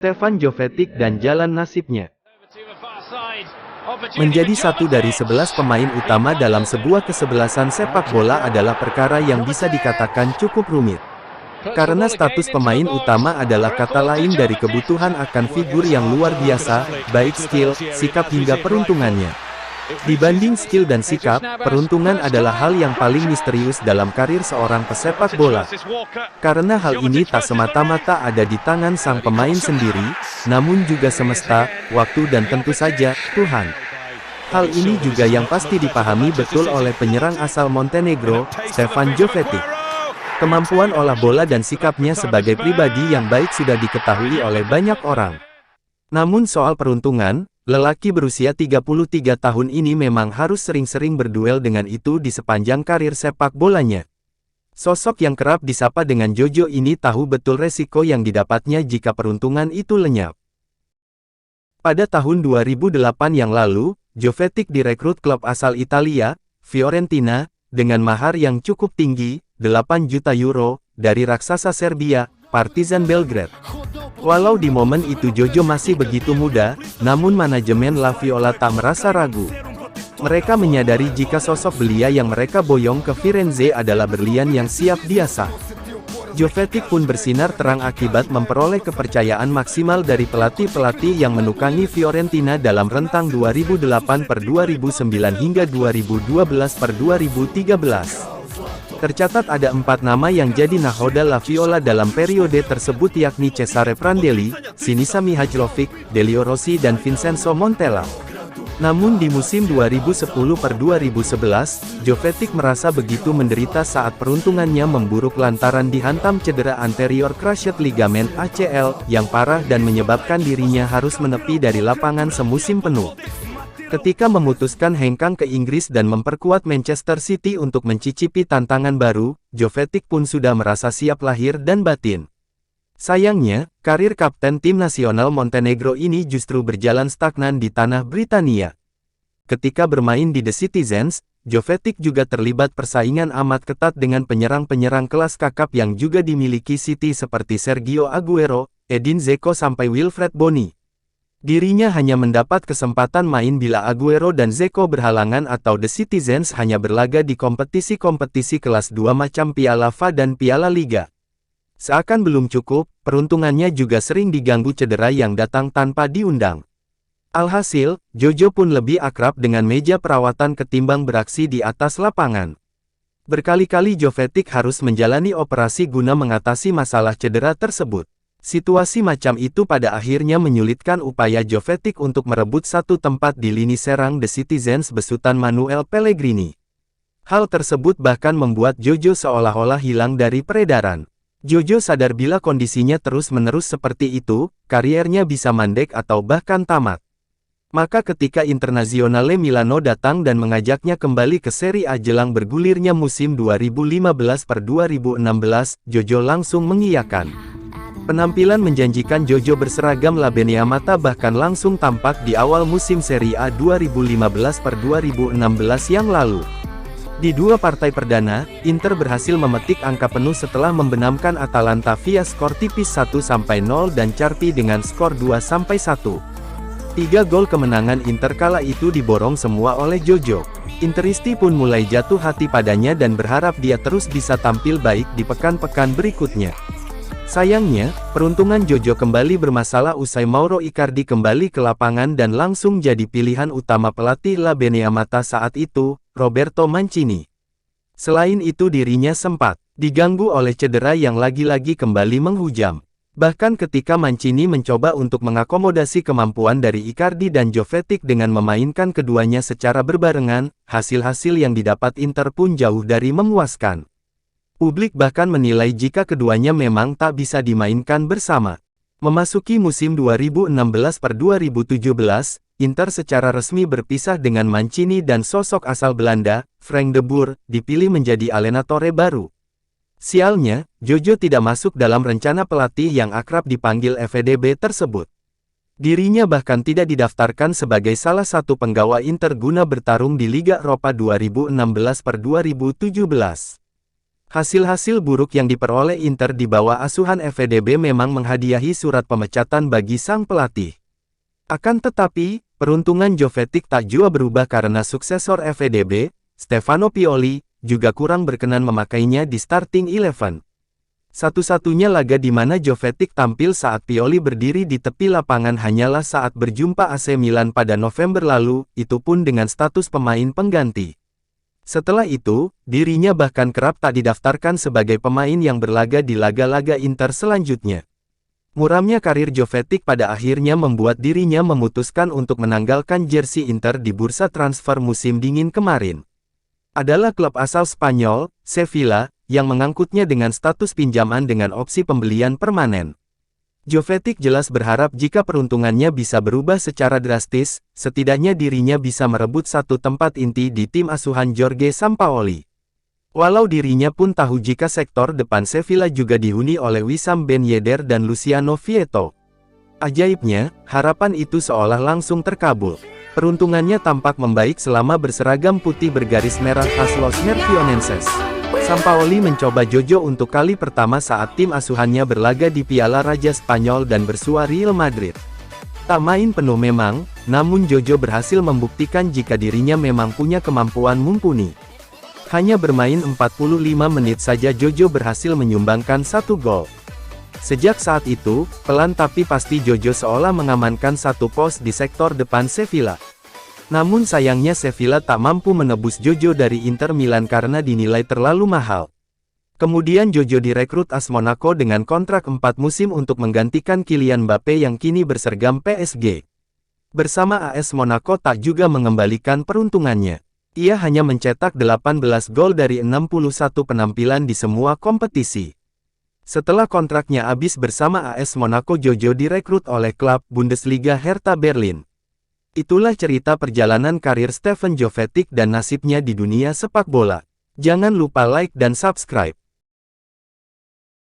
Stefan Jovetic dan jalan nasibnya. Menjadi satu dari 11 pemain utama dalam sebuah kesebelasan sepak bola adalah perkara yang bisa dikatakan cukup rumit. Karena status pemain utama adalah kata lain dari kebutuhan akan figur yang luar biasa, baik skill, sikap hingga peruntungannya. Dibanding skill dan sikap, peruntungan adalah hal yang paling misterius dalam karir seorang pesepak bola. Karena hal ini tak semata-mata ada di tangan sang pemain sendiri, namun juga semesta, waktu dan tentu saja, Tuhan. Hal ini juga yang pasti dipahami betul oleh penyerang asal Montenegro, Stefan Jovetic. Kemampuan olah bola dan sikapnya sebagai pribadi yang baik sudah diketahui oleh banyak orang. Namun soal peruntungan, lelaki berusia 33 tahun ini memang harus sering-sering berduel dengan itu di sepanjang karir sepak bolanya. Sosok yang kerap disapa dengan Jojo ini tahu betul resiko yang didapatnya jika peruntungan itu lenyap. Pada tahun 2008 yang lalu, Jovetic direkrut klub asal Italia, Fiorentina, dengan mahar yang cukup tinggi, 8 juta euro, dari raksasa Serbia, Partizan Belgrade. Walau di momen itu Jojo masih begitu muda, namun manajemen La Viola tak merasa ragu. Mereka menyadari jika sosok belia yang mereka boyong ke Firenze adalah berlian yang siap diasah. Jovetic pun bersinar terang akibat memperoleh kepercayaan maksimal dari pelatih-pelatih yang menukangi Fiorentina dalam rentang 2008-2009 hingga 2012-2013. Tercatat ada 4 nama yang jadi nahoda La Viola dalam periode tersebut yakni Cesare Prandelli, Sinisa Mihajlovic, Delio Rossi dan Vincenzo Montella. Namun di musim 2010-2011, Jovetic merasa begitu menderita saat peruntungannya memburuk lantaran dihantam cedera anterior cruciate ligament ACL yang parah dan menyebabkan dirinya harus menepi dari lapangan semusim penuh. Ketika memutuskan hengkang ke Inggris dan memperkuat Manchester City untuk mencicipi tantangan baru, Jovetic pun sudah merasa siap lahir dan batin. Sayangnya, karir kapten tim nasional Montenegro ini justru berjalan stagnan di tanah Britania. Ketika bermain di The Citizens, Jovetic juga terlibat persaingan amat ketat dengan penyerang-penyerang kelas kakap yang juga dimiliki City seperti Sergio Aguero, Edin Dzeko sampai Wilfred Bony. Dirinya hanya mendapat kesempatan main bila Aguero dan Dzeko berhalangan atau The Citizens hanya berlaga di kompetisi-kompetisi kelas 2 macam Piala FA dan Piala Liga. Seakan belum cukup, peruntungannya juga sering diganggu cedera yang datang tanpa diundang. Alhasil, Jojo pun lebih akrab dengan meja perawatan ketimbang beraksi di atas lapangan. Berkali-kali Jovetic harus menjalani operasi guna mengatasi masalah cedera tersebut. Situasi macam itu pada akhirnya menyulitkan upaya Jovetic untuk merebut satu tempat di lini serang The Citizens besutan Manuel Pellegrini. Hal tersebut bahkan membuat Jojo seolah-olah hilang dari peredaran. Jojo sadar bila kondisinya terus-menerus seperti itu, kariernya bisa mandek atau bahkan tamat. Maka ketika Internazionale Milano datang dan mengajaknya kembali ke Serie A jelang bergulirnya musim 2015-2016, Jojo langsung mengiyakan. Penampilan menjanjikan Jojo berseragam Labenia Mata bahkan langsung tampak di awal musim Serie A 2015-2016 yang lalu. Di dua partai perdana, Inter berhasil memetik angka penuh setelah membenamkan Atalanta via skor tipis 1-0 dan Carpi dengan skor 2-1. 3 gol kemenangan Inter kala itu diborong semua oleh Jojo. Interisti pun mulai jatuh hati padanya dan berharap dia terus bisa tampil baik di pekan-pekan berikutnya. Sayangnya, peruntungan Jojo kembali bermasalah usai Mauro Icardi kembali ke lapangan dan langsung jadi pilihan utama pelatih Labenia Mata saat itu, Roberto Mancini. Selain itu dirinya sempat diganggu oleh cedera yang lagi-lagi kembali menghujam. Bahkan ketika Mancini mencoba untuk mengakomodasi kemampuan dari Icardi dan Jovetic dengan memainkan keduanya secara berbarengan, hasil-hasil yang didapat Inter pun jauh dari memuaskan. Publik bahkan menilai jika keduanya memang tak bisa dimainkan bersama. Memasuki musim 2016-2017, Inter secara resmi berpisah dengan Mancini dan sosok asal Belanda, Frank de Boer, dipilih menjadi Allenatore baru. Sialnya, Jojo tidak masuk dalam rencana pelatih yang akrab dipanggil FVDB tersebut. Dirinya bahkan tidak didaftarkan sebagai salah satu penggawa Inter guna bertarung di Liga Eropa 2016-2017. Hasil-hasil buruk yang diperoleh Inter di bawah asuhan FVDB memang menghadiahi surat pemecatan bagi sang pelatih. Akan tetapi, peruntungan Jovetic tak jua berubah karena suksesor FVDB, Stefano Pioli, juga kurang berkenan memakainya di starting 11. Satu-satunya laga di mana Jovetic tampil saat Pioli berdiri di tepi lapangan hanyalah saat berjumpa AC Milan pada November lalu, itu pun dengan status pemain pengganti. Setelah itu, dirinya bahkan kerap tak didaftarkan sebagai pemain yang berlaga di laga-laga Inter selanjutnya. Muramnya karir Jovetic pada akhirnya membuat dirinya memutuskan untuk menanggalkan jersey Inter di bursa transfer musim dingin kemarin. Adalah klub asal Spanyol, Sevilla, yang mengangkutnya dengan status pinjaman dengan opsi pembelian permanen. Jovetic jelas berharap jika peruntungannya bisa berubah secara drastis, setidaknya dirinya bisa merebut satu tempat inti di tim asuhan Jorge Sampaoli. Walau dirinya pun tahu jika sektor depan Sevilla juga dihuni oleh Wissam Ben Yedder dan Luciano Vietto. Ajaibnya, harapan itu seolah langsung terkabul. Peruntungannya tampak membaik selama berseragam putih bergaris merah khas Los Mercionenses. Sampaoli mencoba Jojo untuk kali pertama saat tim asuhannya berlaga di Piala Raja Spanyol dan bersua Real Madrid. Tak main penuh memang, namun Jojo berhasil membuktikan jika dirinya memang punya kemampuan mumpuni. Hanya bermain 45 menit saja Jojo berhasil menyumbangkan satu gol. Sejak saat itu, pelan tapi pasti Jojo seolah mengamankan satu pos di sektor depan Sevilla. Namun sayangnya Sevilla tak mampu menebus Jojo dari Inter Milan karena dinilai terlalu mahal. Kemudian Jojo direkrut AS Monaco dengan kontrak 4 musim untuk menggantikan Kylian Mbappe yang kini berseragam PSG. Bersama AS Monaco tak juga mengembalikan peruntungannya. Ia hanya mencetak 18 gol dari 61 penampilan di semua kompetisi. Setelah kontraknya habis bersama AS Monaco, Jojo direkrut oleh klub Bundesliga Hertha Berlin. Itulah cerita perjalanan karir Stefan Jovetic dan nasibnya di dunia sepak bola. Jangan lupa like dan subscribe.